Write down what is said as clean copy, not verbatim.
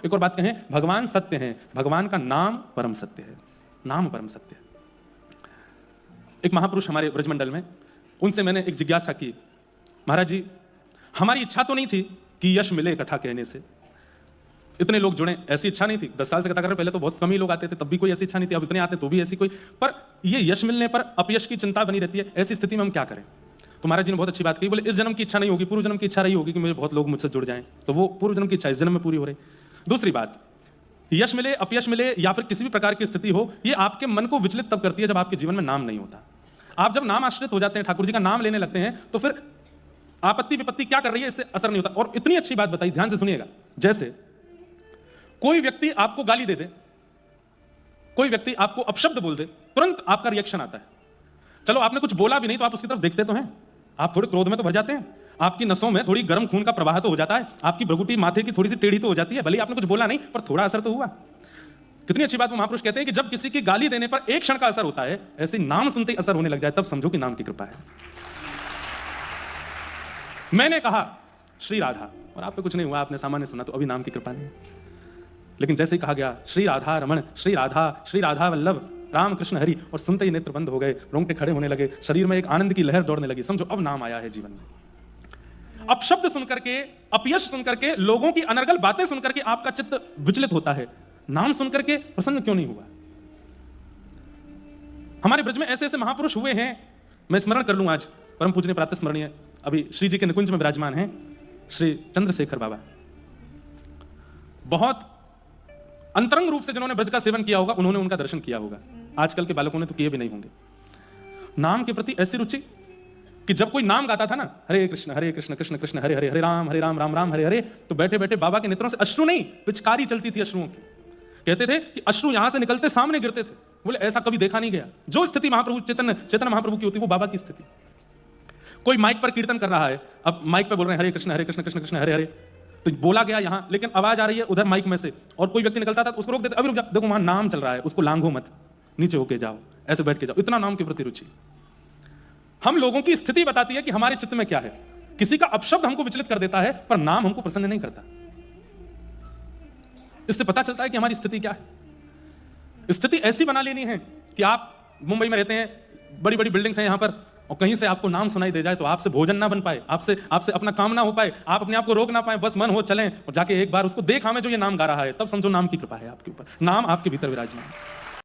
एक और बात कहें, भगवान सत्य हैं, भगवान का नाम परम सत्य है, नाम परम सत्य है। एक महापुरुष हमारे ब्रजमंडल में, उनसे मैंने एक जिज्ञासा की, महाराज जी हमारी इच्छा तो नहीं थी कि यश मिले कथा कहने से, इतने लोग जुड़े, ऐसी इच्छा नहीं थी। 10 साल से कथा कर रहे, पहले तो बहुत कम ही लोग आते थे, तब भी कोई ऐसी इच्छा नहीं थी, अब इतने आते तो भी ऐसी कोई, पर ये यश मिलने पर अपयश की चिंता बनी रहती है, ऐसी स्थिति में हम क्या करें? तो महाराज जी ने बहुत अच्छी बात कही, बोले इस जन्म की इच्छा नहीं होगी, पूर्व जन्म की इच्छा रही होगी कि मुझे बहुत लोग मुझसे जुड़ जाएं, तो वो पूर्व जन्म की इच्छा इस जन्म में पूरी हो रही। दूसरी बात, यश मिले अपयश मिले या फिर किसी भी प्रकार की स्थिति हो, ये आपके मन को विचलित तब करती है जब आपके जीवन में नाम नहीं होता। आप जब नाम आश्रित हो जाते हैं, ठाकुर जी का नाम लेने लगते हैं, तो फिर आपत्ति विपत्ति क्या कर रही है इससे असर नहीं होता। और इतनी अच्छी बात बताई, ध्यान से सुनिएगा, जैसे कोई व्यक्ति आपको गाली दे दे, कोई व्यक्ति आपको अपशब्द बोल दे, तुरंत आपका रिएक्शन आता है। चलो आपने कुछ बोला भी नहीं तो आप उसकी तरफ देखते तो हैं, आप थोड़े क्रोध में तो भर जाते हैं, आपकी नसों में थोड़ी गर्म खून का प्रवाह तो हो जाता है, आपकी भ्रुकुटी माथे की थोड़ी सी टेढ़ी तो हो जाती है, भले आपने कुछ बोला नहीं पर थोड़ा असर तो हुआ। कितनी अच्छी बात वो महापुरुष कहते हैं कि जब किसी की गाली देने पर एक क्षण का असर होता है, ऐसे नाम सुनते ही असर होने लग जाए, तब समझो कि नाम की कृपा है। मैंने कहा श्री राधा, और आप पे कुछ नहीं हुआ, आपने सामान्य सुना, तो अभी नाम की कृपा नहीं। लेकिन जैसे ही कहा गया श्री राधा रमण, श्री राधा वल्लभ, राम कृष्ण हरि, और सुनते ही नेत्र बंद हो गए, रोंगटे खड़े होने लगे, शरीर में एक आनंद की लहर दौड़ने लगी, समझो अब नाम आया है जीवन में। अपशब्द सुनकर के, अपयश सुनकर के, लोगों की अनर्गल बातें सुनकर के आपका चित्त विचलित होता है, नाम सुनकर के प्रसन्न क्यों नहीं हुआ? हमारे ब्रज में ऐसे ऐसे महापुरुष हुए हैं, मैं स्मरण कर लूं आज, परम पूजनीय प्रातः स्मरणीय अभी श्री जी के निकुंज में विराजमान हैं श्री चंद्रशेखर बाबा। बहुत अंतरंग रूप से जिन्होंने ब्रज का सेवन किया होगा, उन्होंने उनका दर्शन किया होगा, आजकल के बालकों ने तो किए भी नहीं होंगे। नाम के प्रति ऐसी रुचि कि जब कोई नाम गाता था ना, हरे कृष्ण कृष्ण कृष्ण हरे हरे, हरे राम राम राम हरे हरे, तो बैठे बैठे बाबा के नेत्रों से अश्रु नहीं, पिचकारी चलती थी अश्रुओं की। कहते थे कि अश्रु यहां से निकलते सामने गिरते थे, बोले ऐसा कभी देखा नहीं गया। जो स्थिति महाप्रभु चैतन्य महाप्रभु की होती, वो बाबा की स्थिति। कोई माइक पर कीर्तन कर रहा है, अब माइक पर बोल रहे हैं हरे कृष्ण कृष्ण कृष्ण हरे हरे, तो बोला गया यहां, लेकिन आवाज आ रही है उधर माइक में से, और कोई व्यक्ति निकलता था तो उसको रोक देते, अभी रुक जा, देखो वहां नाम चल रहा है, उसको लांघो मत, नीचे होके जाओ, ऐसे बैठ के जाओ। इतना नाम के प्रति रुचि हम लोगों की स्थिति बताती है कि हमारे चित्त में क्या है। किसी का अपशब्द हमको विचलित कर देता है, पर नाम हमको प्रसन्न नहीं करता। इससे पता चलता है कि हमारी स्थिति क्या है। स्थिति ऐसी बना लेनी है कि आप मुंबई में रहते हैं, बड़ी बड़ी बिल्डिंग्स हैं यहां पर, और कहीं से आपको नाम सुनाई दे जाए तो आपसे भोजन ना बन पाए, आपसे अपना काम ना हो पाए, आप अपने आप को रोक ना पाए, बस मन हो चलें और जाके एक बार उसको देखा में जो ये नाम गा रहा है, तब समझो नाम की कृपा है आपके ऊपर, नाम आपके भीतर विराजमान है।